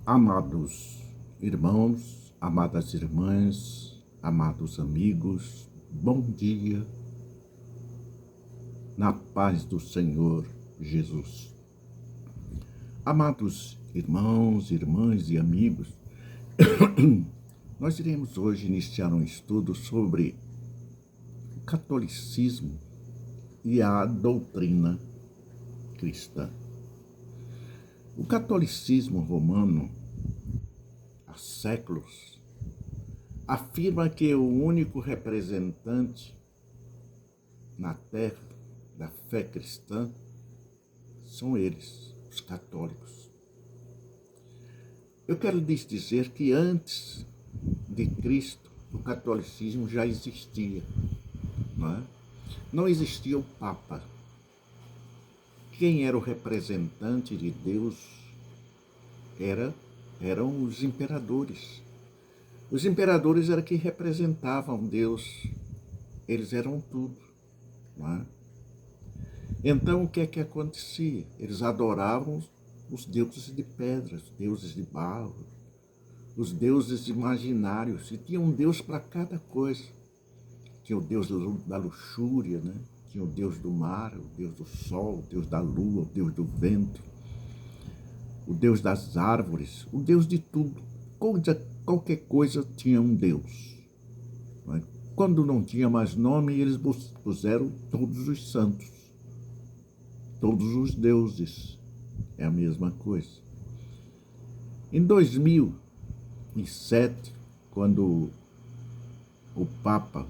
Amados irmãos, amadas irmãs, amados amigos, bom dia, na paz do Senhor Jesus. Amados irmãos, irmãs e amigos, nós iremos hoje iniciar um estudo sobre o catolicismo e a doutrina cristã. O catolicismo romano, há séculos, afirma que o único representante na terra da fé cristã são eles, os católicos. Eu quero lhes dizer que antes de Cristo, o catolicismo já existia, não é? Não existia o Papa. Quem era o representante de Deus eram os imperadores. Os imperadores eram que representavam Deus. Eles eram tudo, não é? Então, o que é que acontecia? Eles adoravam os deuses de pedras, os deuses de barro, os deuses imaginários. E tinha um Deus para cada coisa. Tinha o Deus da luxúria, né? Tinha o Deus do mar, o Deus do sol, o Deus da lua, o Deus do vento, o Deus das árvores, o Deus de tudo. Qualquer coisa tinha um Deus. Não é? Quando não tinha mais nome, eles puseram todos os santos, todos os deuses. É a mesma coisa. Em 2007, quando o Papa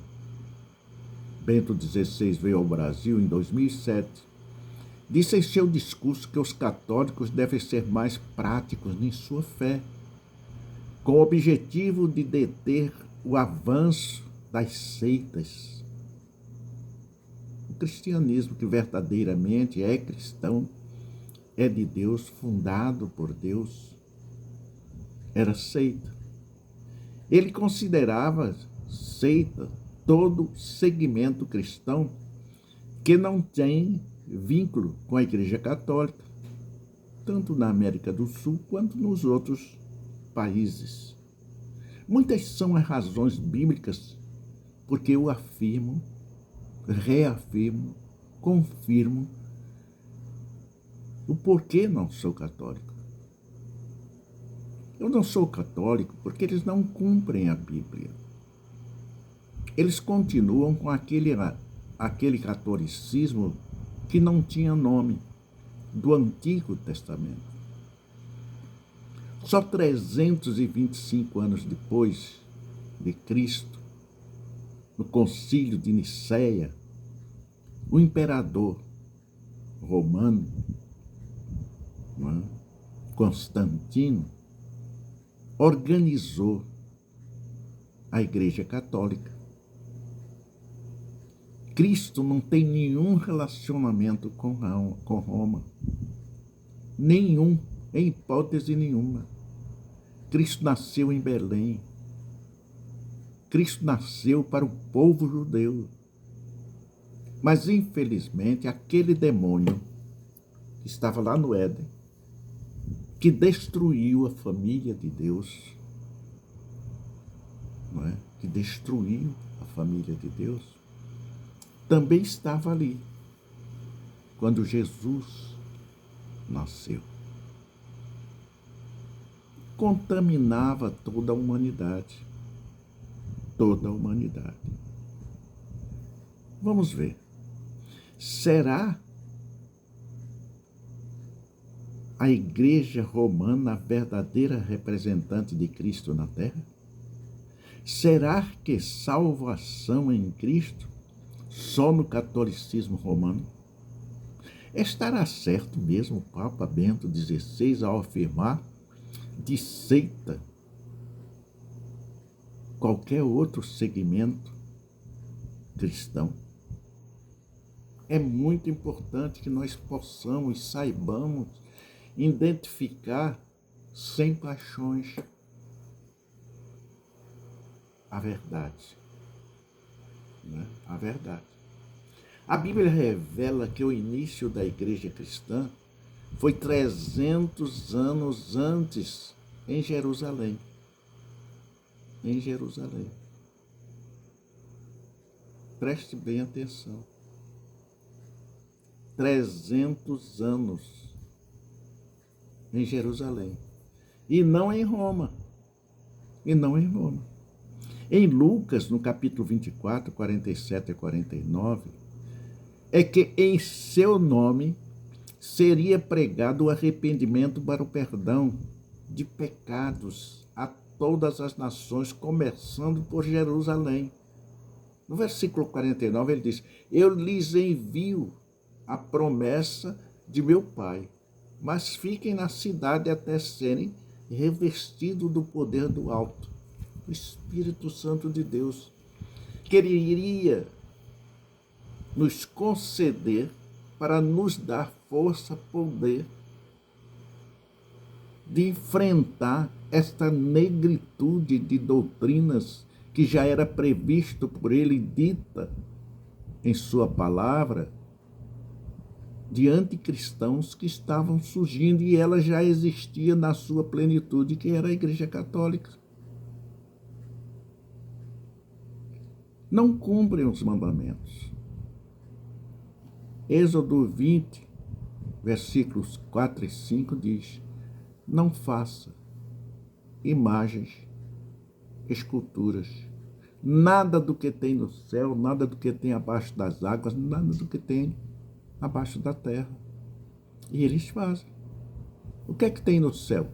Bento XVI veio ao Brasil, em 2007, disse em seu discurso que os católicos devem ser mais práticos em sua fé, com o objetivo de deter o avanço das seitas. O cristianismo que verdadeiramente é cristão, é de Deus, fundado por Deus, era seita. Ele considerava seita todo segmento cristão que não tem vínculo com a Igreja Católica, tanto na América do Sul quanto nos outros países. Muitas são as razões bíblicas porque eu afirmo, reafirmo, confirmo o porquê não sou católico. Eu não sou católico porque eles não cumprem a Bíblia. Eles continuam com aquele catolicismo que não tinha nome, do Antigo Testamento. Só 325 anos depois de Cristo, no Concílio de Nicéia, o imperador romano, Constantino, organizou a Igreja Católica. Cristo não tem nenhum relacionamento com Roma. Nenhum, em hipótese nenhuma. Cristo nasceu em Belém. Cristo nasceu para o povo judeu. Mas, infelizmente, aquele demônio que estava lá no Éden, que destruiu a família de Deus, não é? Que destruiu a família de Deus, também estava ali quando Jesus nasceu. Contaminava toda a humanidade. Toda a humanidade. Vamos ver. Será a Igreja Romana a verdadeira representante de Cristo na Terra? Será que salvação em Cristo só no catolicismo romano? Estará certo mesmo o Papa Bento XVI ao afirmar de seita qualquer outro segmento cristão? É muito importante que nós possamos, saibamos identificar sem paixões a verdade. Né? A verdade. A Bíblia revela que o início da igreja cristã foi 300 anos antes em Jerusalém. Em Jerusalém. Preste bem atenção. 300 anos em Jerusalém. E não em Roma. E não em Roma. Em Lucas, no capítulo 24, 47 e 49, é que em seu nome seria pregado o arrependimento para o perdão de pecados a todas as nações, começando por Jerusalém. No versículo 49 ele diz: eu lhes envio a promessa de meu Pai, mas fiquem na cidade até serem revestidos do poder do alto. O Espírito Santo de Deus, que ele iria nos conceder para nos dar força, poder de enfrentar esta negritude de doutrinas que já era previsto por ele, dita em sua palavra, de anticristãos que estavam surgindo, e ela já existia na sua plenitude, que era a Igreja Católica. Não cumprem os mandamentos. Êxodo 20, versículos 4 e 5 diz: não faça imagens, esculturas, nada do que tem no céu, nada do que tem abaixo das águas, nada do que tem abaixo da terra. E eles fazem. O que é que tem no céu?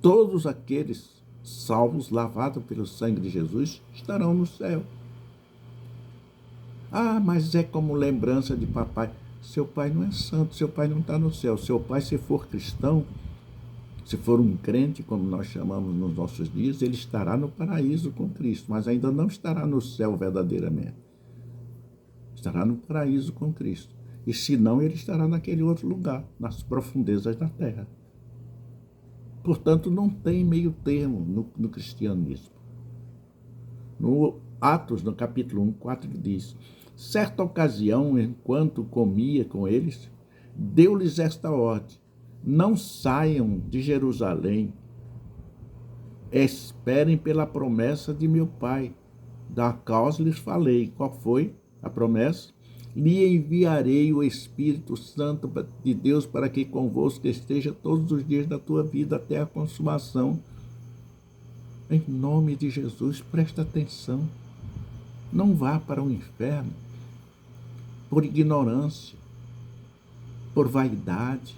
Todos aqueles salvos, lavados pelo sangue de Jesus, estarão no céu. Ah, mas é como lembrança de papai. Seu pai não é santo, seu pai não está no céu. Seu pai, se for cristão, se for um crente, como nós chamamos nos nossos dias, ele estará no paraíso com Cristo, mas ainda não estará no céu verdadeiramente. Estará no paraíso com Cristo. E se não, ele estará naquele outro lugar, nas profundezas da terra. Portanto, não tem meio termo no cristianismo. No Atos, no capítulo 1, 4, diz: certa ocasião, enquanto comia com eles, deu-lhes esta ordem: não saiam de Jerusalém, esperem pela promessa de meu Pai, da qual lhes falei. Qual foi a promessa? Lhe enviarei o Espírito Santo de Deus para que convosco esteja todos os dias da tua vida até a consumação. Em nome de Jesus, presta atenção. Não vá para o inferno por ignorância, por vaidade.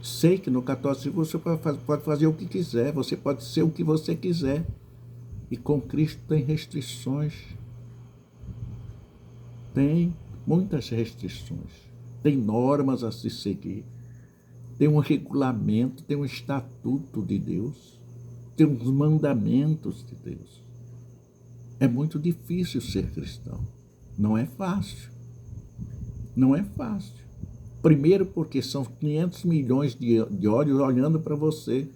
Sei que no 14 você pode fazer o que quiser, você pode ser o que você quiser. E com Cristo tem restrições. Tem muitas restrições. Tem normas a se seguir. Tem um regulamento, tem um estatuto de Deus. Tem uns mandamentos de Deus. É muito difícil ser cristão. Não é fácil. Não é fácil. Primeiro porque são 500 milhões de olhos olhando para você.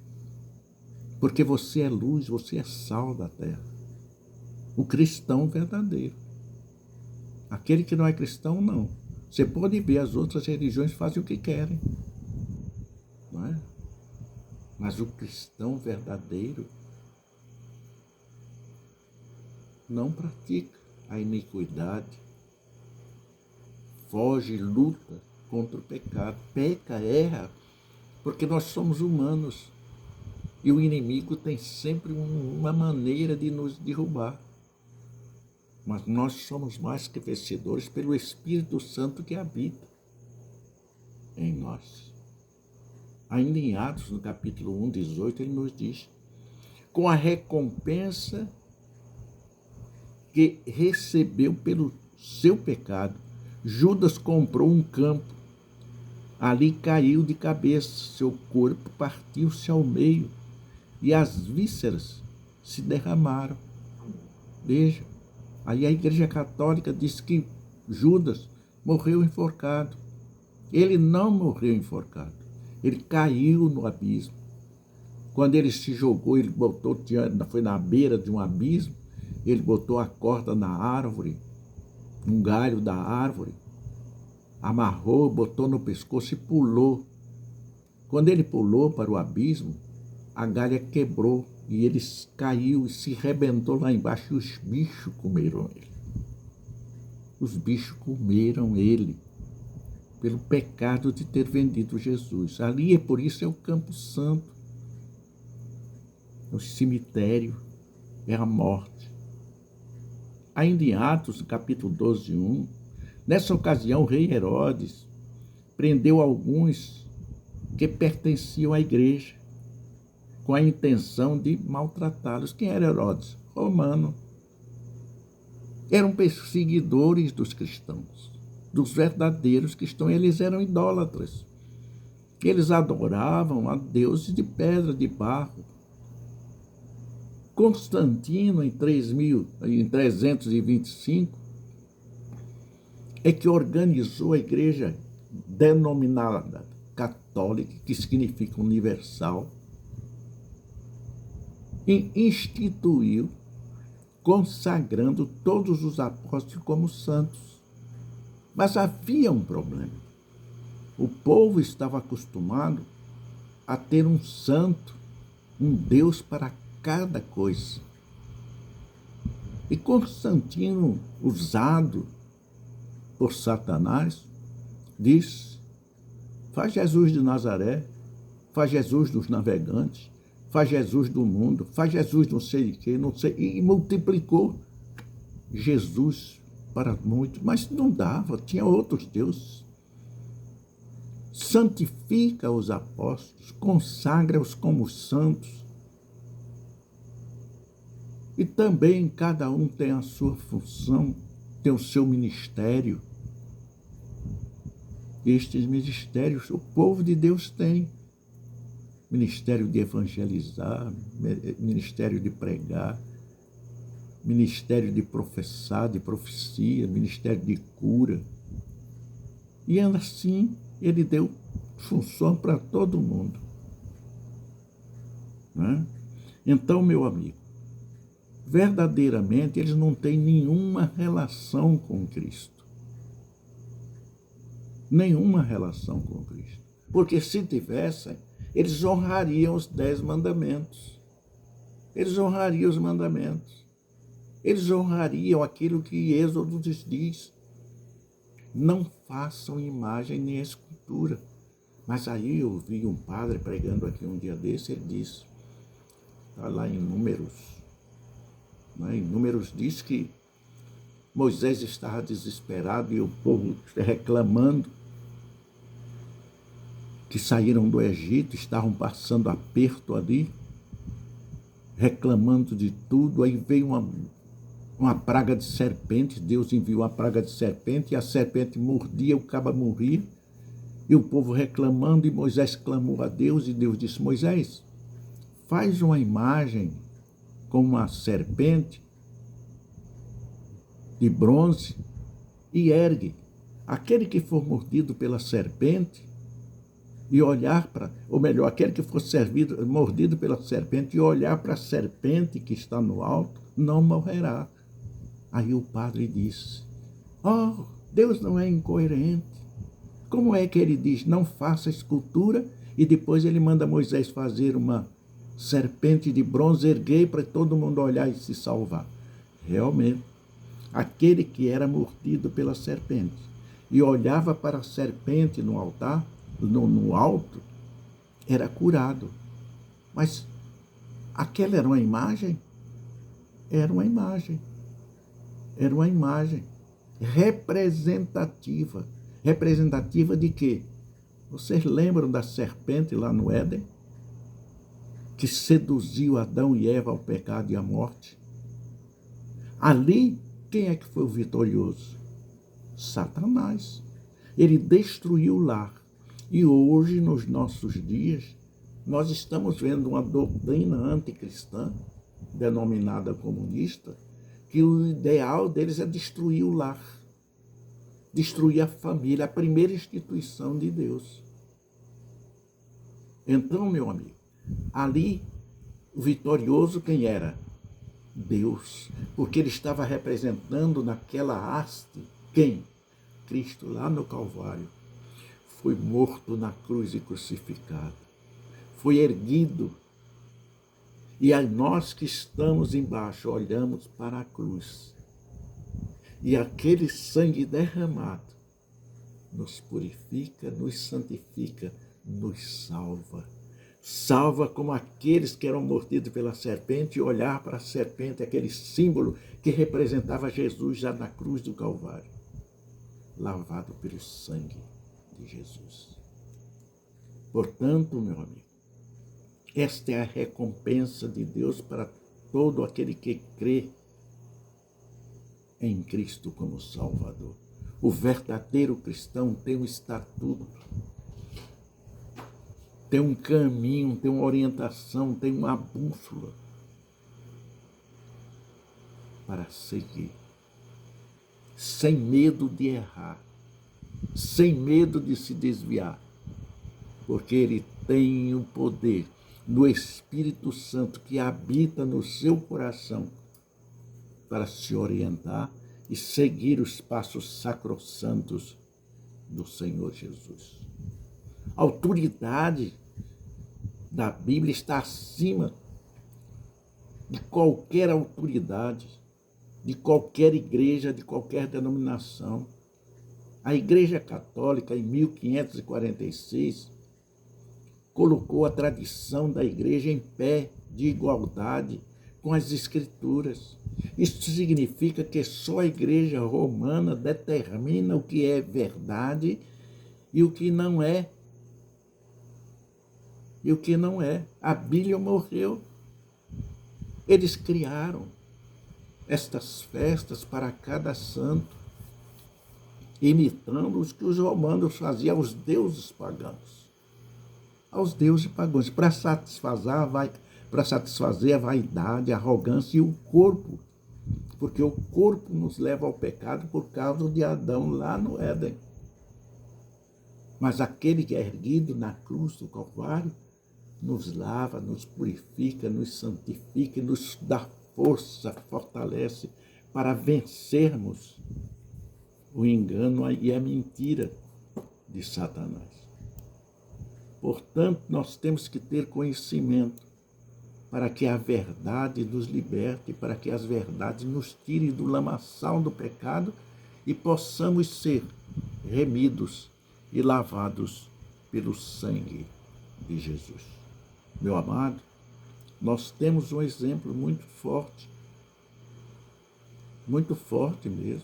Porque você é luz, você é sal da terra. O cristão verdadeiro. Aquele que não é cristão, não. Você pode ver, as outras religiões fazem o que querem. Não é? Mas o cristão verdadeiro não pratica a iniquidade, foge, luta contra o pecado, peca, erra, porque nós somos humanos e o inimigo tem sempre uma maneira de nos derrubar. Mas nós somos mais que vencedores pelo Espírito Santo que habita em nós. Ainda em Atos, no capítulo 1, 18, ele nos diz: com a recompensa que recebeu pelo seu pecado, Judas comprou um campo. Ali caiu de cabeça, seu corpo partiu-se ao meio e as vísceras se derramaram. Veja, aí a Igreja Católica diz que Judas morreu enforcado. Ele não morreu enforcado, ele caiu no abismo. Quando ele se jogou, ele foi na beira de um abismo, ele botou a corda na árvore, um galho da árvore, amarrou, botou no pescoço e pulou. Quando ele pulou para o abismo, a galha quebrou e ele caiu e se rebentou lá embaixo e os bichos comeram ele. Os bichos comeram ele pelo pecado de ter vendido Jesus. Ali é por isso é o Campo Santo, o cemitério, é a morte. Ainda em Atos, capítulo 12, 1, nessa ocasião o rei Herodes prendeu alguns que pertenciam à igreja, com a intenção de maltratá-los. Quem era Herodes? Romano. Eram perseguidores dos cristãos, dos verdadeiros cristãos. Eles eram idólatras. Eles adoravam a deuses de pedra, de barro. Constantino, em 325, é que organizou a igreja denominada católica, que significa universal, e instituiu, consagrando todos os apóstolos como santos. Mas havia um problema. O povo estava acostumado a ter um santo, um Deus para cada coisa. E Constantino, usado por Satanás, disse: faz Jesus de Nazaré, faz Jesus dos navegantes, faz Jesus do mundo, faz Jesus não sei de quê, não sei, e multiplicou Jesus para muitos, mas não dava, tinha outros deuses. Santifica os apóstolos, consagra-os como santos. E também cada um tem a sua função, tem o seu ministério. Estes ministérios o povo de Deus tem. Ministério de evangelizar, ministério de pregar, ministério de professar, de profecia, ministério de cura. E assim ele deu função para todo mundo. Né? Então, meu amigo, verdadeiramente eles não têm nenhuma relação com Cristo. Nenhuma relação com Cristo. Porque se tivessem, eles honrariam os 10 mandamentos. Eles honrariam os mandamentos. Eles honrariam aquilo que Êxodo diz. Não façam imagem nem escultura. Mas aí eu vi um padre pregando aqui um dia desse, ele disse, está lá em Números, né? Em Números diz que Moisés estava desesperado e o povo reclamando que saíram do Egito, estavam passando aperto ali, reclamando de tudo. Aí veio uma praga de serpentes, Deus enviou uma praga de serpente, e a serpente mordia, o cabra morria, e o povo reclamando, e Moisés clamou a Deus, e Deus disse: Moisés, faz uma imagem com uma serpente de bronze e ergue. Aquele que for mordido pela serpente e olhar para, ou melhor, aquele que for mordido pela serpente e olhar para a serpente que está no alto, não morrerá. Aí o padre disse: oh, Deus não é incoerente. Como é que ele diz, não faça escultura, e depois ele manda Moisés fazer uma serpente de bronze, erguer para todo mundo olhar e se salvar? Realmente, aquele que era mordido pela serpente e olhava para a serpente no altar, no alto, era curado. Mas aquela era uma imagem? Era uma imagem. Era uma imagem representativa. Representativa de quê? Vocês lembram da serpente lá no Éden? Que seduziu Adão e Eva ao pecado e à morte? Ali, quem é que foi o vitorioso? Satanás. Ele destruiu o lar. E hoje, nos nossos dias, nós estamos vendo uma doutrina anticristã, denominada comunista, que o ideal deles é destruir o lar, destruir a família, a primeira instituição de Deus. Então, meu amigo, ali, o vitorioso quem era? Deus, porque ele estava representando naquela haste, quem? Cristo, lá no Calvário. foi morto na cruz e crucificado. Foi erguido. E a nós que estamos embaixo olhamos para a cruz. E aquele sangue derramado nos purifica, nos santifica, nos salva. Salva como aqueles que eram mordidos pela serpente, e olhar para a serpente, aquele símbolo que representava Jesus já na cruz do Calvário, lavado pelo sangue de Jesus. Portanto, meu amigo, esta é a recompensa de Deus para todo aquele que crê em Cristo como Salvador. O verdadeiro cristão tem um estatuto, tem um caminho, tem uma orientação, tem uma bússola para seguir, sem medo de errar, sem medo de se desviar, porque ele tem o poder do Espírito Santo que habita no seu coração para se orientar e seguir os passos sacrossantos do Senhor Jesus. A autoridade da Bíblia está acima de qualquer autoridade, de qualquer igreja, de qualquer denominação. A Igreja Católica, em 1546, colocou a tradição da igreja em pé de igualdade com as Escrituras. Isso significa que só a Igreja Romana determina o que é verdade e o que não é. E o que não é. A Bíblia morreu. Eles criaram estas festas para cada santo, imitando os que os romanos faziam aos deuses pagãos. Aos deuses pagãos, para satisfazer a vaidade, a arrogância e o corpo. Porque o corpo nos leva ao pecado por causa de Adão lá no Éden. Mas aquele que é erguido na cruz do Calvário nos lava, nos purifica, nos santifica, nos dá força, fortalece para vencermos o engano e a mentira de Satanás. Portanto, nós temos que ter conhecimento para que a verdade nos liberte, para que as verdades nos tirem do lamaçal do pecado e possamos ser remidos e lavados pelo sangue de Jesus. Meu amado, nós temos um exemplo muito forte mesmo.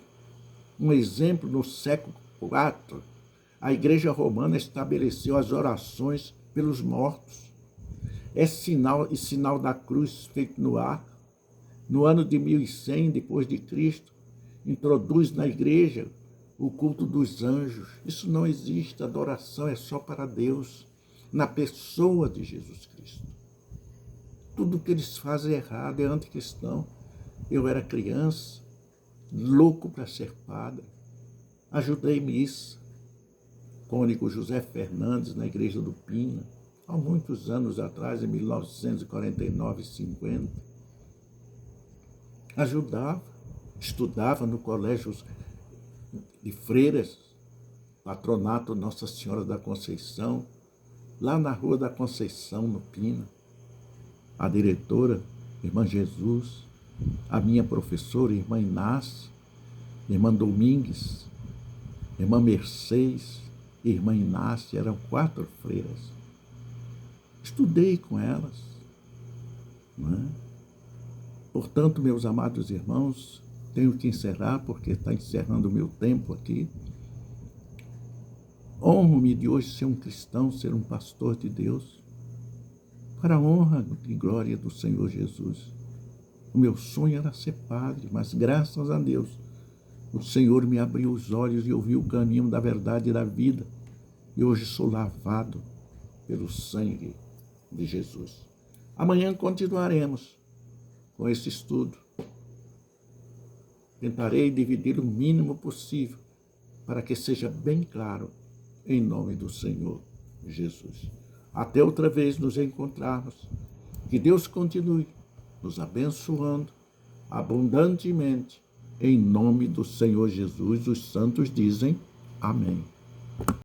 Um exemplo no século IV. A Igreja Romana estabeleceu as orações pelos mortos. É sinal da cruz feito no ar. No ano de 1100 depois de Cristo, introduz na igreja o culto dos anjos. Isso não existe, a adoração é só para Deus, na pessoa de Jesus Cristo. Tudo que eles fazem é errado, é anticristão. Eu era criança, louco para ser padre. Ajudei missa. Cônigo José Fernandes, na igreja do Pina, há muitos anos atrás, em 1949 e 50. Ajudava, estudava no colégio de freiras, patronato Nossa Senhora da Conceição, lá na Rua da Conceição, no Pina. A diretora, irmã Jesus, a minha professora, irmã Inácia, irmã Domingues, irmã Mercedes, irmã Inácia, eram 4 freiras. Estudei com elas. Não é? Portanto, meus amados irmãos, tenho que encerrar, porque está encerrando o meu tempo aqui. Honro-me de hoje ser um cristão, ser um pastor de Deus, para a honra e glória do Senhor Jesus. O meu sonho era ser padre, mas graças a Deus, o Senhor me abriu os olhos e eu vi o caminho da verdade e da vida. E hoje sou lavado pelo sangue de Jesus. Amanhã continuaremos com esse estudo. Tentarei dividir o mínimo possível para que seja bem claro, em nome do Senhor Jesus. Até outra vez nos encontrarmos. Que Deus continue nos abençoando abundantemente. Em nome do Senhor Jesus, os santos dizem amém.